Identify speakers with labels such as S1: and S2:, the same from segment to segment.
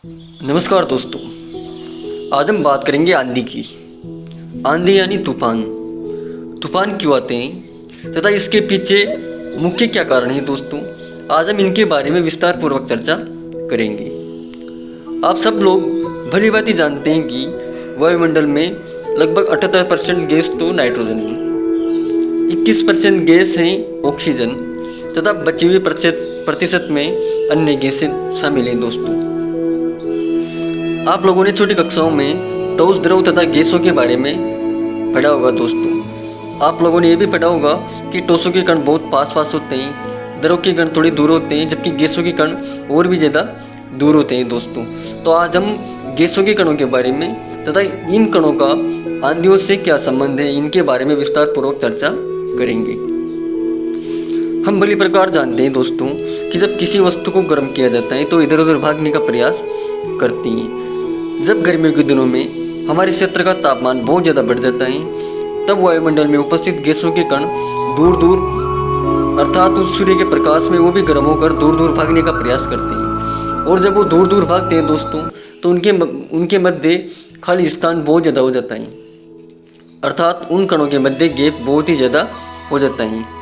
S1: नमस्कार दोस्तों। आज हम बात करेंगे आंधी की। आंधी यानी तूफान। तूफान क्यों आते हैं तथा इसके पीछे मुख्य क्या कारण है दोस्तों, आज हम इनके बारे में विस्तार पूर्वक चर्चा करेंगे। आप सब लोग भली भांति जानते हैं कि वायुमंडल में लगभग 78% गैस तो नाइट्रोजन है, 21% गैस है ऑक्सीजन तथा बचे हुए प्रतिशत में अन्य गैसें शामिल हैं दोस्तों। आप लोगों ने छोटी कक्षाओं में ठोस, द्रव तथा गैसों के बारे में पढ़ा होगा दोस्तों। आप लोगों ने यह भी पढ़ा होगा कि ठोसों के कण बहुत पास पास होते हैं, द्रव के कण थोड़ी दूर होते हैं, जबकि गैसों के कण और भी ज़्यादा दूर होते हैं दोस्तों। तो आज हम गैसों के कणों के बारे में तथा इन कणों का आंधियों से क्या संबंध है, इनके बारे में विस्तार पूर्वक चर्चा करेंगे। हम भली प्रकार जानते हैं दोस्तों कि जब किसी वस्तु को गर्म किया जाता है तो इधर उधर भागने का प्रयास करती हैं। जब गर्मियों के दिनों में हमारे क्षेत्र का तापमान बहुत ज़्यादा बढ़ जाता है, तब वायुमंडल में उपस्थित गैसों के कण दूर दूर अर्थात उस सूर्य के प्रकाश में वो भी गर्म होकर दूर दूर भागने का प्रयास करते हैं। और जब वो दूर दूर भागते हैं दोस्तों, तो उनके मध्य खाली स्थान बहुत ज़्यादा हो जाता है, अर्थात उन कणों के मध्य गैप बहुत ही ज़्यादा हो जाता है।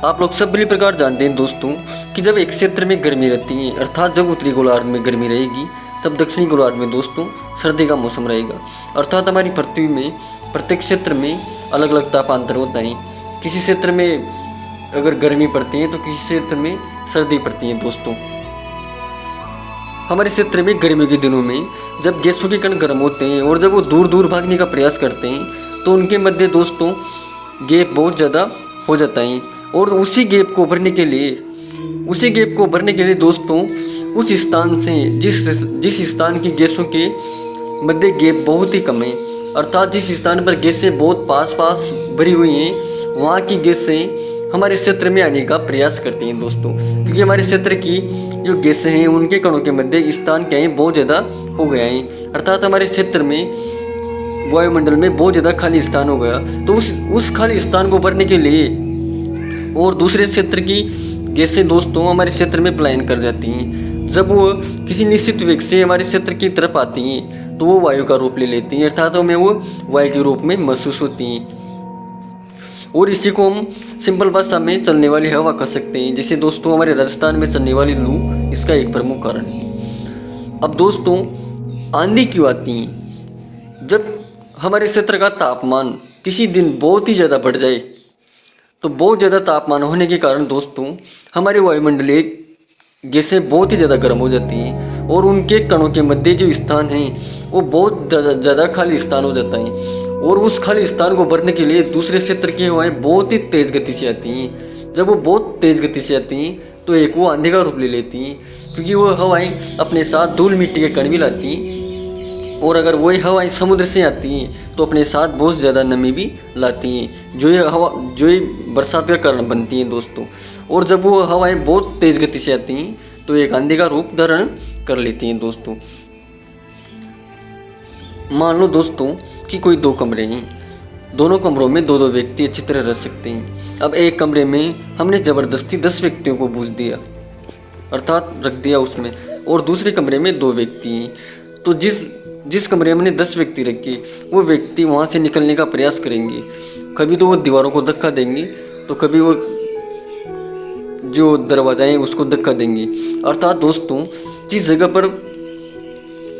S1: आप लोग सब भली प्रकार जानते हैं दोस्तों कि जब एक क्षेत्र में गर्मी रहती है, अर्थात जब उत्तरी गोलार्ध में गर्मी रहेगी, तब दक्षिणी गोलार्ध में दोस्तों सर्दी का मौसम रहेगा। अर्थात हमारी पृथ्वी में प्रत्येक क्षेत्र में अलग अलग तापांतर होता है। किसी क्षेत्र में अगर गर्मी पड़ती है तो किसी क्षेत्र में सर्दी पड़ती है दोस्तों। हमारे क्षेत्र में गर्मियों के दिनों में जब गैसों के कण गर्म होते हैं और जब वो दूर दूर भागने का प्रयास करते हैं, तो उनके मध्य दोस्तों गैप बहुत ज़्यादा हो जाता है। और उसी गैप को भरने के लिए दोस्तों उस स्थान से जिस स्थान की गैसों के मध्य गैप बहुत ही कम है, अर्थात जिस स्थान पर गैसें बहुत पास पास भरी हुई हैं, वहाँ की गैसें हमारे क्षेत्र में आने का प्रयास करती हैं दोस्तों। क्योंकि हमारे क्षेत्र की जो गैसें हैं उनके कणों के मध्य स्थान क्या है, बहुत ज़्यादा हो गया है, अर्थात हमारे क्षेत्र में वायुमंडल में बहुत ज़्यादा खाली स्थान हो गया। तो उस खाली स्थान को भरने के लिए और दूसरे क्षेत्र की गैसें दोस्तों हमारे क्षेत्र में पलायन कर जाती हैं। जब वो किसी निश्चित वेग से हमारे क्षेत्र की तरफ आती हैं, तो वो वायु का रूप ले लेती हैं, अर्थात हमें वो वायु के रूप में महसूस होती हैं। और इसी को हम सिंपल भाषा में चलने वाली हवा कह सकते हैं। जैसे दोस्तों हमारे राजस्थान में चलने वाली लू इसका एक प्रमुख कारण है। अब दोस्तों आंधी क्यों आती हैं? जब हमारे क्षेत्र का तापमान किसी दिन बहुत ही ज़्यादा बढ़ जाए, तो बहुत ज़्यादा तापमान होने के कारण दोस्तों हमारे वायुमंडलीय गैसें बहुत ही ज़्यादा गर्म हो जाती हैं और उनके कणों के मध्य जो स्थान है वो बहुत ज़्यादा खाली स्थान हो जाता है। और उस खाली स्थान को भरने के लिए दूसरे क्षेत्र की हवाएं बहुत ही तेज़ गति से आती हैं। जब वो बहुत तेज़ गति से आती हैं तो एक वो आंधी का रूप ले लेती हैं, क्योंकि वो हवाएं अपने साथ धूल मिट्टी के कण भी लाती हैं। और अगर वही हवाएं समुद्र से आती हैं तो अपने साथ बहुत ज़्यादा नमी भी लाती हैं, जो ये बरसात का कारण बनती हैं दोस्तों। और जब वो हवाएं बहुत तेज़ गति से आती हैं तो एक आंधी का रूप धारण कर लेती हैं दोस्तों। मान लो दोस्तों कि कोई दो कमरे हैं, दोनों कमरों में दो दो व्यक्ति अच्छी तरह रह सकते हैं। अब एक कमरे में हमने ज़बरदस्ती 10 व्यक्तियों को बूझ दिया, अर्थात रख दिया उसमें, और दूसरे कमरे में 2 व्यक्ति हैं। तो जिस कमरे में हमने 10 व्यक्ति रखे, वो व्यक्ति वहाँ से निकलने का प्रयास करेंगे। कभी तो वो दीवारों को धक्का देंगे, तो कभी वो जो दरवाजा है उसको धक्का देंगे। अर्थात दोस्तों जिस जगह पर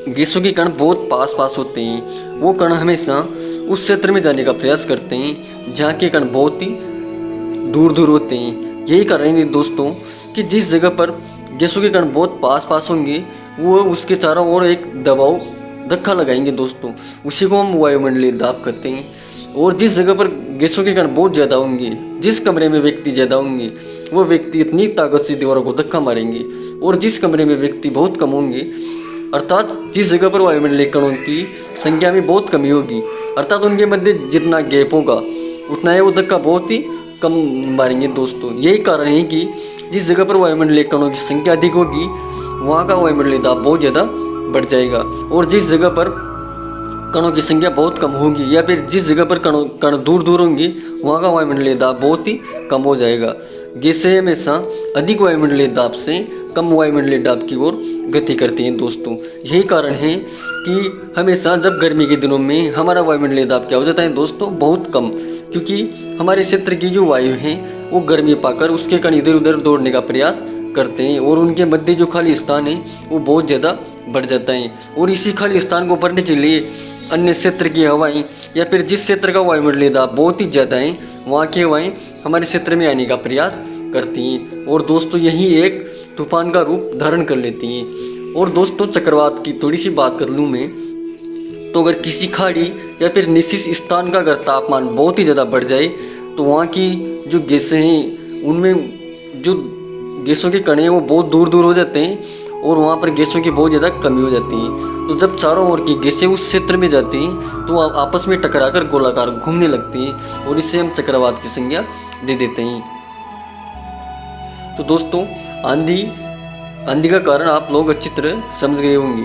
S1: गैसों के कण बहुत पास पास होते हैं, वो कण हमेशा उस क्षेत्र में जाने का प्रयास करते हैं जहाँ के कण बहुत ही दूर दूर होते हैं। यही कारण है दोस्तों कि जिस जगह पर गैसों के कण बहुत पास पास होंगे, वो उसके चारों ओर एक दबाव धक्का लगाएंगे दोस्तों। उसी को हम वायुमंडलीय दाब कहते हैं। और जिस जगह पर गैसों के कण बहुत ज़्यादा होंगे, जिस कमरे में व्यक्ति ज़्यादा होंगे, वो व्यक्ति इतनी ताकत से दीवारों को धक्का मारेंगे। और जिस कमरे में व्यक्ति बहुत कम होंगे, अर्थात जिस जगह पर वायुमंडलीय कणों की संख्या में बहुत कमी होगी, अर्थात उनके मध्य जितना गैप होगा उतना ही वो धक्का बहुत ही कम मारेंगे दोस्तों। यही कारण है कि जिस जगह पर वायुमंडलीय कणों की संख्या अधिक होगी, वहाँ का वायुमंडलीय दाब बहुत ज़्यादा बढ़ जाएगा। और जिस जगह पर कणों की संख्या बहुत कम होगी या फिर जिस जगह पर कण दूर दूर होंगे, वहाँ का वायुमंडलीय दाब बहुत ही कम हो जाएगा। गैसें हमेशा अधिक वायुमंडलीय दाब से कम वायुमंडलीय दाब की ओर गति करते हैं दोस्तों। यही कारण है कि हमेशा जब गर्मी के दिनों में हमारा वायुमंडलीय दाब क्या हो जाता है दोस्तों, बहुत कम, क्योंकि हमारे क्षेत्र की जो वायु है वो गर्मी पाकर उसके कण इधर उधर दौड़ने का प्रयास करते हैं और उनके मध्य जो खाली स्थान है वो बहुत ज़्यादा बढ़ जाता है। और इसी खाली स्थान को भरने के लिए अन्य क्षेत्र की हवाएं या फिर जिस क्षेत्र का वायुमंडलीय दाब बहुत ही ज़्यादा है वहाँ की हवाएं हमारे क्षेत्र में आने का प्रयास करती हैं और दोस्तों यही एक तूफान का रूप धारण कर लेती हैं। और दोस्तों चक्रवात की थोड़ी सी बात कर लूँ मैं, तो अगर किसी खाड़ी या फिर निश्चित स्थान का अगर तापमान बहुत ही ज़्यादा बढ़ जाए तो वहाँ की जो गैसें हैं उनमें जो गैसों के कण हैं वो बहुत दूर दूर हो जाते हैं और वहाँ पर गैसों की बहुत ज़्यादा कमी हो जाती है। तो जब चारों ओर की गैसें उस क्षेत्र में जाती हैं तो आपस में टकराकर गोलाकार घूमने लगती हैं और इससे हम चक्रवात की संज्ञा दे देते हैं। तो दोस्तों आंधी का कारण आप लोग अच्छी तरह समझ गए होंगे।